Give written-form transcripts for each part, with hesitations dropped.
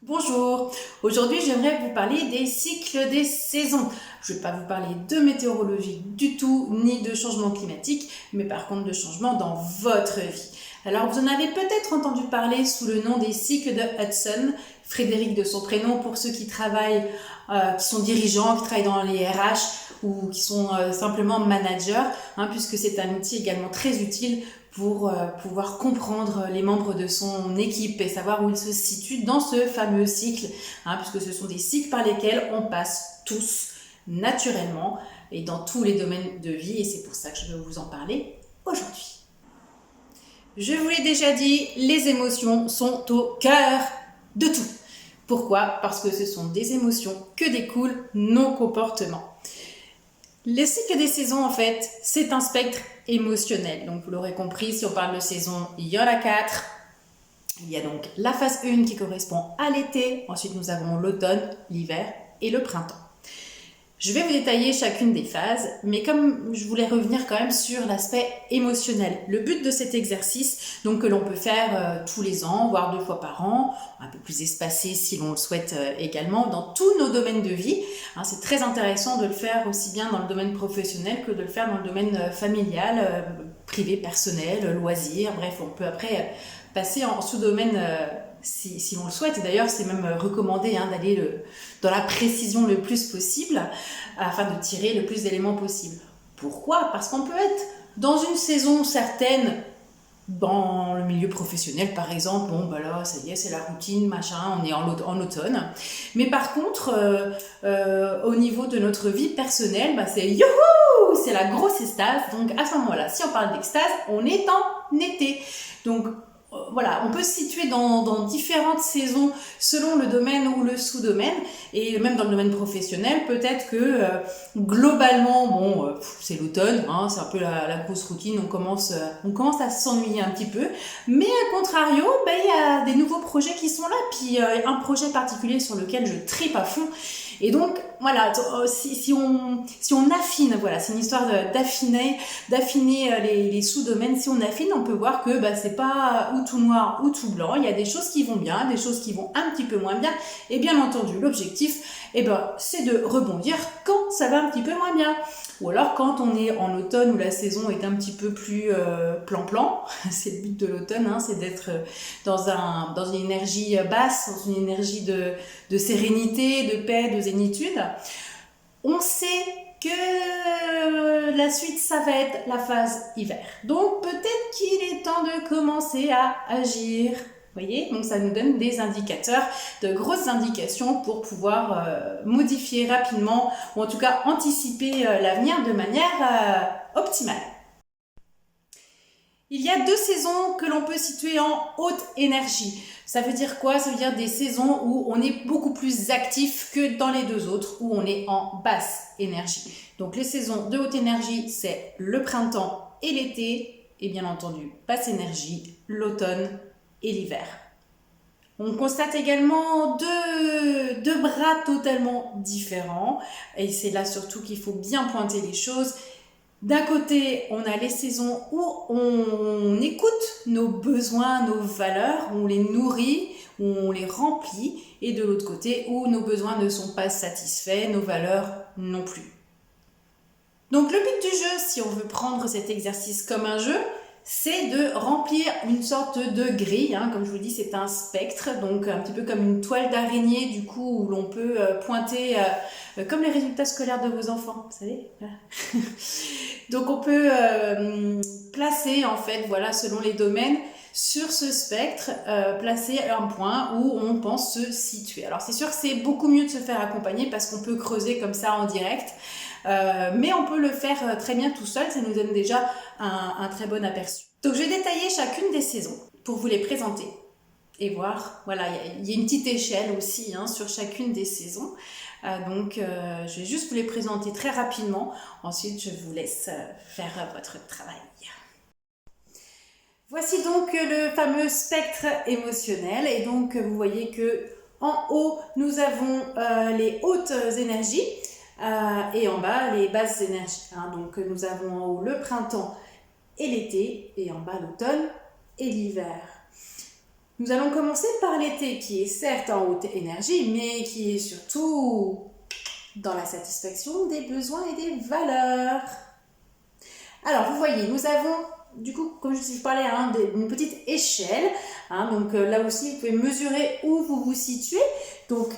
Bonjour, aujourd'hui j'aimerais vous parler des cycles des saisons. Je ne vais pas vous parler de météorologie du tout, ni de changement climatique, mais par contre de changement dans votre vie. Alors vous en avez peut-être entendu parler sous le nom des cycles de Hudson, Frédéric de son prénom pour ceux qui travaillent, qui sont dirigeants, qui travaillent dans les RH ou qui sont simplement managers, puisque c'est un outil également très utile pour pouvoir comprendre les membres de son équipe et savoir où ils se situent dans ce fameux cycle, puisque ce sont des cycles par lesquels on passe tous naturellement et dans tous les domaines de vie, et c'est pour ça que je vais vous en parler aujourd'hui. Je vous l'ai déjà dit, les émotions sont au cœur de tout. Pourquoi ? Parce que ce sont des émotions que découlent nos comportements. Les cycles des saisons, en fait, c'est un spectre émotionnel. Donc, vous l'aurez compris, si on parle de saison, il y en a 4. Il y a donc la phase 1 qui correspond à l'été. Ensuite, nous avons l'automne, l'hiver et le printemps. Je vais vous détailler chacune des phases, mais comme je voulais revenir quand même sur l'aspect émotionnel. Le but de cet exercice, donc que l'on peut faire tous les ans, voire 2 fois par an, un peu plus espacé si l'on le souhaite également, dans tous nos domaines de vie. C'est très intéressant de le faire aussi bien dans le domaine professionnel que de le faire dans le domaine familial, privé, personnel, loisir. Bref, on peut après passer en sous-domaine si on le souhaite. Et d'ailleurs, c'est même recommandé d'aller dans la précision le plus possible afin de tirer le plus d'éléments possible. Pourquoi ? Parce qu'on peut être dans une saison certaine, dans le milieu professionnel par exemple, là ça y est, c'est la routine, machin, on est en automne. Mais par contre, au niveau de notre vie personnelle, c'est youhou, c'est la grosse extase. Donc à ce moment-là, si on parle d'extase, on est en été. Donc voilà, on peut se situer dans différentes saisons selon le domaine ou le sous-domaine, et même dans le domaine professionnel, peut-être que globalement, c'est l'automne, c'est un peu la grosse routine, on commence à s'ennuyer un petit peu, mais à contrario, il y a des nouveaux projets qui sont là, puis un projet particulier sur lequel je tripe à fond. Et donc, voilà, si on affine, voilà, c'est une histoire d'affiner les sous-domaines. Si on affine, on peut voir que c'est pas ou tout noir ou tout blanc. Il y a des choses qui vont bien, des choses qui vont un petit peu moins bien. Et bien entendu, l'objectif, c'est de rebondir quand ça va un petit peu moins bien. Ou alors quand on est en automne où la saison est un petit peu plus plan-plan. C'est le but de l'automne, c'est d'être dans une énergie basse, dans une énergie de sérénité, de paix, de zénitude. On sait que la suite, ça va être la phase hiver. Donc peut-être qu'il est temps de commencer à agir. Vous voyez, donc ça nous donne des indicateurs, de grosses indications pour pouvoir modifier rapidement, ou en tout cas anticiper l'avenir de manière optimale. Il y a 2 saisons que l'on peut situer en haute énergie. Ça veut dire quoi ? Ça veut dire des saisons où on est beaucoup plus actif que dans les 2 autres, où on est en basse énergie. Donc les saisons de haute énergie, c'est le printemps et l'été, et bien entendu, basse énergie, l'automne et l'hiver. On constate également deux bras totalement différents, et c'est là surtout qu'il faut bien pointer les choses. D'un côté, on a les saisons où on écoute nos besoins, nos valeurs, où on les nourrit, où on les remplit, et de l'autre côté, où nos besoins ne sont pas satisfaits, nos valeurs non plus. Donc le but du jeu, si on veut prendre cet exercice comme un jeu, c'est de remplir une sorte de grille, comme je vous dis, c'est un spectre, donc un petit peu comme une toile d'araignée, du coup, où l'on peut pointer, comme les résultats scolaires de vos enfants, vous savez. Donc on peut placer, en fait, voilà, selon les domaines, sur ce spectre, placer un point où on pense se situer. Alors c'est sûr que c'est beaucoup mieux de se faire accompagner parce qu'on peut creuser comme ça en direct, mais on peut le faire très bien tout seul, ça nous donne déjà un très bon aperçu. Donc je vais détailler chacune des saisons pour vous les présenter et voir, voilà, il y a une petite échelle aussi sur chacune des saisons. Donc je vais juste vous les présenter très rapidement, ensuite je vous laisse faire votre travail. Voici donc le fameux spectre émotionnel, et donc vous voyez que en haut nous avons les hautes énergies et en bas les basses énergies. Donc nous avons en haut le printemps et l'été, et en bas l'automne et l'hiver. Nous allons commencer par l'été qui est certes en haute énergie, mais qui est surtout dans la satisfaction des besoins et des valeurs. Alors, vous voyez, nous avons, du coup, comme je parlais, d'une petite échelle. Donc là aussi, vous pouvez mesurer où vous vous situez. Donc,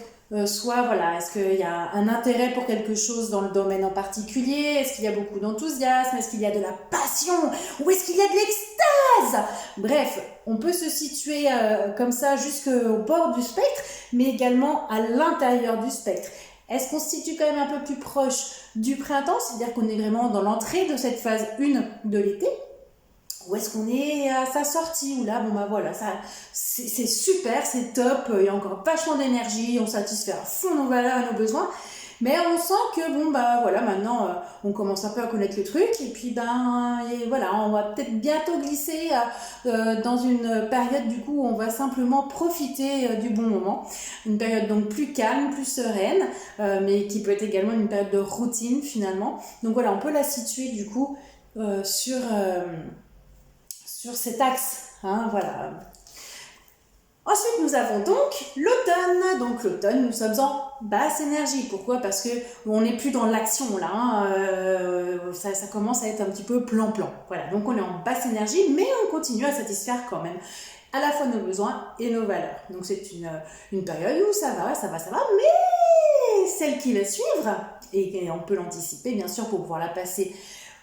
soit, voilà, est-ce qu'il y a un intérêt pour quelque chose dans le domaine en particulier? Est-ce qu'il y a beaucoup d'enthousiasme? Est-ce qu'il y a de la passion? Ou est-ce qu'il y a de l'extase? Bref, on peut se situer comme ça jusqu'au bord du spectre, mais également à l'intérieur du spectre. Est-ce qu'on se situe quand même un peu plus proche du printemps, c'est-à-dire qu'on est vraiment dans l'entrée de cette phase 1 de l'été? Ou est-ce qu'on est à sa sortie, où là, voilà, c'est super, c'est top, il y a encore vachement d'énergie, on satisfait à fond nos valeurs et nos besoins, mais on sent que, voilà, maintenant, on commence un peu à connaître le truc, et puis, voilà, on va peut-être bientôt glisser dans une période, du coup, où on va simplement profiter du bon moment, une période donc plus calme, plus sereine, mais qui peut être également une période de routine, finalement. Donc voilà, on peut la situer, du coup, sur cet axe, voilà. Ensuite, nous avons donc l'automne. Donc l'automne, nous sommes en basse énergie. Pourquoi? Parce que on n'est plus dans l'action là. Ça commence à être un petit peu plan-plan. Voilà. Donc on est en basse énergie, mais on continue à satisfaire quand même à la fois nos besoins et nos valeurs. Donc c'est une période où ça va, mais celle qui va suivre, et on peut l'anticiper bien sûr pour pouvoir la passer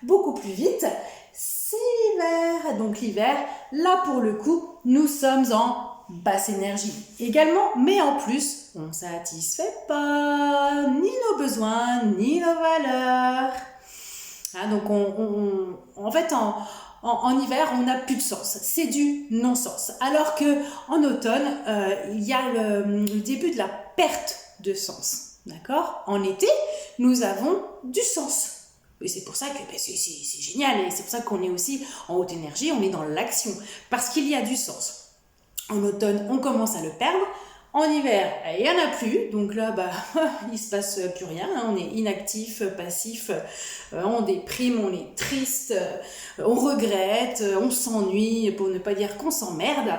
beaucoup plus vite, c'est l'hiver. Donc l'hiver, là pour le coup, nous sommes en basse énergie également, mais en plus, on ne satisfait pas ni nos besoins, ni nos valeurs. Donc en fait, en hiver, on n'a plus de sens. C'est du non-sens. Alors qu'en automne, il y a le début de la perte de sens. D'accord? En été, nous avons du sens. Et c'est pour ça que c'est génial, et c'est pour ça qu'on est aussi en haute énergie, on est dans l'action, parce qu'il y a du sens. En automne, on commence à le perdre. En hiver, il n'y en a plus, donc là, il ne se passe plus rien, on est inactif, passif, on déprime, on est triste, on regrette, on s'ennuie, pour ne pas dire qu'on s'emmerde.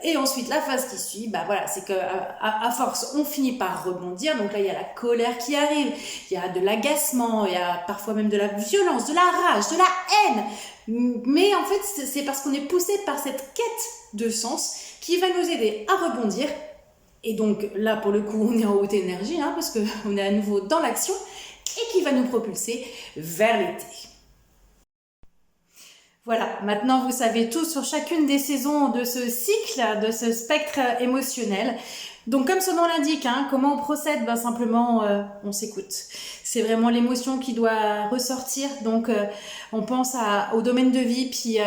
Et ensuite, la phase qui suit, c'est qu'à force, on finit par rebondir. Donc là, il y a la colère qui arrive, il y a de l'agacement, il y a parfois même de la violence, de la rage, de la haine. Mais en fait, c'est parce qu'on est poussé par cette quête de sens qui va nous aider à rebondir. Et donc là, pour le coup, on est en haute énergie, parce qu'on est à nouveau dans l'action, et qui va nous propulser vers l'été. Voilà, maintenant vous savez tout sur chacune des saisons de ce cycle, de ce spectre émotionnel. Donc comme son nom l'indique, comment on procède? Simplement on s'écoute. C'est vraiment l'émotion qui doit ressortir. Donc on pense au domaine de vie, puis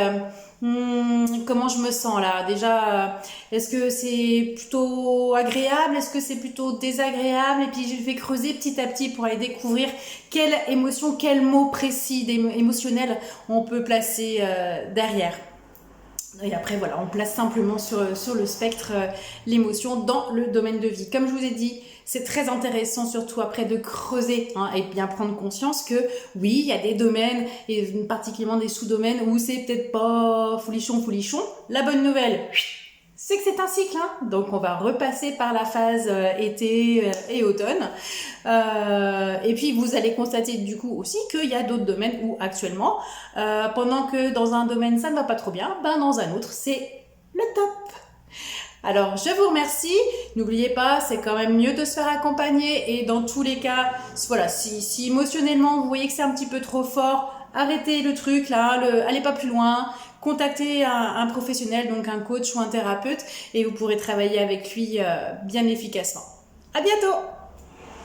comment je me sens là? Déjà, est-ce que c'est plutôt agréable? Est-ce que c'est plutôt désagréable? Et puis je vais creuser petit à petit pour aller découvrir quelle émotion, quel mot précis émotionnel on peut placer derrière. Et après, voilà, on place simplement sur le spectre l'émotion dans le domaine de vie. Comme je vous ai dit, c'est très intéressant, surtout après, de creuser et bien prendre conscience que oui, il y a des domaines, et particulièrement des sous-domaines où c'est peut-être pas folichon. La bonne nouvelle, c'est que c'est un cycle, donc on va repasser par la phase été et automne. Et puis vous allez constater du coup aussi qu'il y a d'autres domaines où actuellement, pendant que dans un domaine ça ne va pas trop bien, dans un autre c'est le top. Alors je vous remercie, n'oubliez pas, c'est quand même mieux de se faire accompagner, et dans tous les cas, voilà, si émotionnellement vous voyez que c'est un petit peu trop fort, arrêtez le truc là, allez pas plus loin. Contactez un professionnel, donc un coach ou un thérapeute, et vous pourrez travailler avec lui bien efficacement. À bientôt!